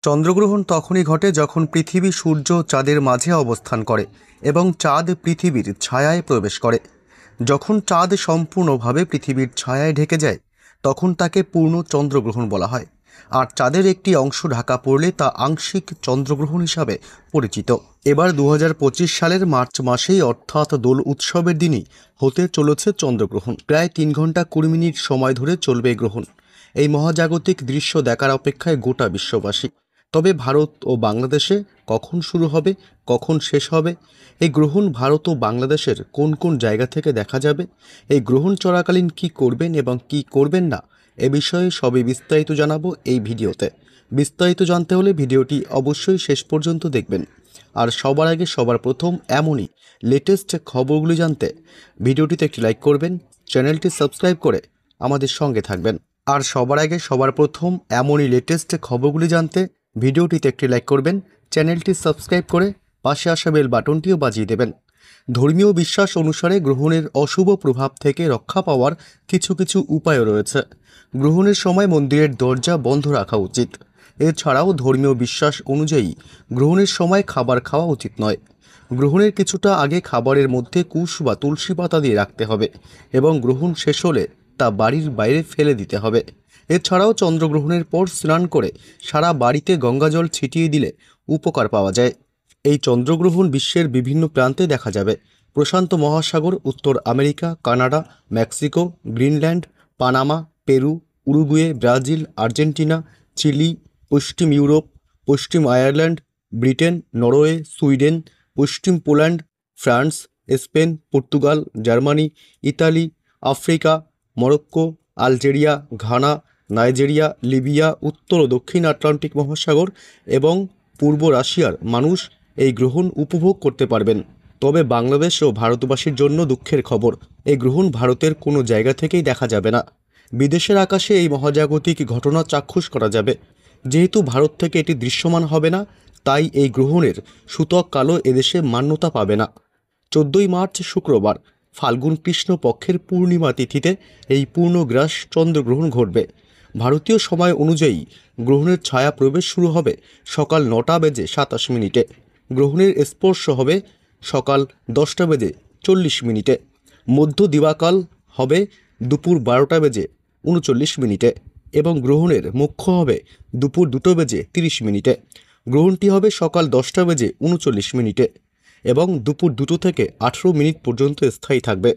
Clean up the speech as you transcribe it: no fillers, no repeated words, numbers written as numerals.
চন্দ্রগ্রহণ তখনই ঘটে যখন পৃথিবী সূর্য চাঁদের মাঝে অবস্থান করে এবং চাঁদ পৃথিবীর ছায়ায় প্রবেশ করে। যখন চাঁদ সম্পূর্ণভাবে পৃথিবীর ছায়ায় ঢেকে যায় তখন তাকে পূর্ণ চন্দ্রগ্রহণ বলা হয়, আর চাঁদের একটি অংশ ঢাকা পড়লে তা আংশিক চন্দ্রগ্রহণ হিসাবে পরিচিত। এবার 2025 সালের মার্চ মাসেই অর্থাৎ দোল উৎসবের দিনই হতে চলেছে চন্দ্রগ্রহণ। প্রায় 3 ঘন্টা 20 মিনিট সময় ধরে চলবে এই গ্রহণ। এই মহাজাগতিক দৃশ্য দেখার অপেক্ষায় গোটা বিশ্ববাসী। তবে ভারত ও বাংলাদেশে কখন শুরু হবে, কখন শেষ হবে, এই গ্রহণ ভারত ও বাংলাদেশের কোন কোন জায়গা থেকে দেখা যাবে, এই গ্রহণ চলাকালীন কি করবেন এবং কি করবেন না, এ বিষয়ে সবই বিস্তারিত জানাবো এই ভিডিওতে। বিস্তারিত জানতে হলে ভিডিওটি অবশ্যই শেষ পর্যন্ত দেখবেন। আর সবার আগে সবার প্রথম এমনই লেটেস্ট খবরগুলি জানতে ভিডিওটিতে একটি লাইক করবেন, চ্যানেলটি সাবস্ক্রাইব করে আমাদের সঙ্গে থাকবেন। আর সবার আগে সবার প্রথম এমনই লেটেস্ট খবরগুলি জানতে ভিডিওটিতে একটি লাইক করবেন, চ্যানেলটি সাবস্ক্রাইব করে পাশে আসা বেল বাটনটিও বাজিয়ে দেবেন। ধর্মীয় বিশ্বাস অনুসারে গ্রহণের অশুভ প্রভাব থেকে রক্ষা পাওয়ার কিছু কিছু উপায় রয়েছে। গ্রহণের সময় মন্দিরের দরজা বন্ধ রাখা উচিত। এছাড়াও ধর্মীয় বিশ্বাস অনুযায়ী গ্রহণের সময় খাবার খাওয়া উচিত নয়। গ্রহণের কিছুটা আগে খাবারের মধ্যে কুশ বা তুলসী পাতা দিয়ে রাখতে হবে এবং গ্রহণ শেষ হলে তা বাড়ির বাইরে ফেলে দিতে হবে। এছাড়াও চন্দ্রগ্রহণের পর স্নান করে সারা বাড়িতে গঙ্গাজল ছিটিয়ে দিলে উপকার পাওয়া যায়। এই চন্দ্রগ্রহণ বিশ্বের বিভিন্ন প্রান্তে দেখা যাবে। প্রশান্ত মহাসাগর, উত্তর America, Canada, Mexico, Greenland, Panama, Peru, Uruguay, Brazil, Argentina, Chile, পশ্চিম ইউরোপ, পশ্চিম আয়ারল্যান্ড, ব্রিটেন, নরওয়ে, সুইডেন, পশ্চিম Poland, France, Spain, Portugal, Germany, Italy, Africa, Morocco, Algeria, Ghana, Nigeria, Libya, উত্তর ও দক্ষিণ আটলান্টিক মহাসাগর এবং পূর্ব রাশিয়ার মানুষ এই গ্রহণ উপভোগ করতে পারবেন। তবে বাংলাদেশ ও ভারতবাসীর জন্য দুঃখের খবর, এই গ্রহণ ভারতের কোনো জায়গা থেকেই দেখা যাবে না। বিদেশের আকাশে এই মহাজাগতিক ঘটনা চাক্ষুষ করা যাবে। যেহেতু ভারত থেকে এটি দৃশ্যমান হবে না, তাই এই গ্রহণের সূতক কালও এদেশে মান্যতা পাবে না। 14ই মার্চ শুক্রবার ফাল্গুন কৃষ্ণ পক্ষের পূর্ণিমা তিথিতে এই পূর্ণগ্রাস চন্দ্রগ্রহণ ঘটবে। ভারতীয় সময় অনুযায়ী গ্রহণের ছায়া প্রবেশ শুরু হবে সকাল 9টা বেজে 27 মিনিটে। গ্রহণের স্পর্শ হবে সকাল 10টা বেজে 40 মিনিটে। মধ্য দিবাকাল হবে দুপুর 12টা বেজে 39 মিনিটে এবং গ্রহণের মুখ্য হবে দুপুর 2টো বেজে 30 মিনিটে। গ্রহণটি হবে সকাল 10টা বেজে 39 মিনিটে এবং দুপুর 2টো থেকে 18 মিনিট পর্যন্ত স্থায়ী থাকবে।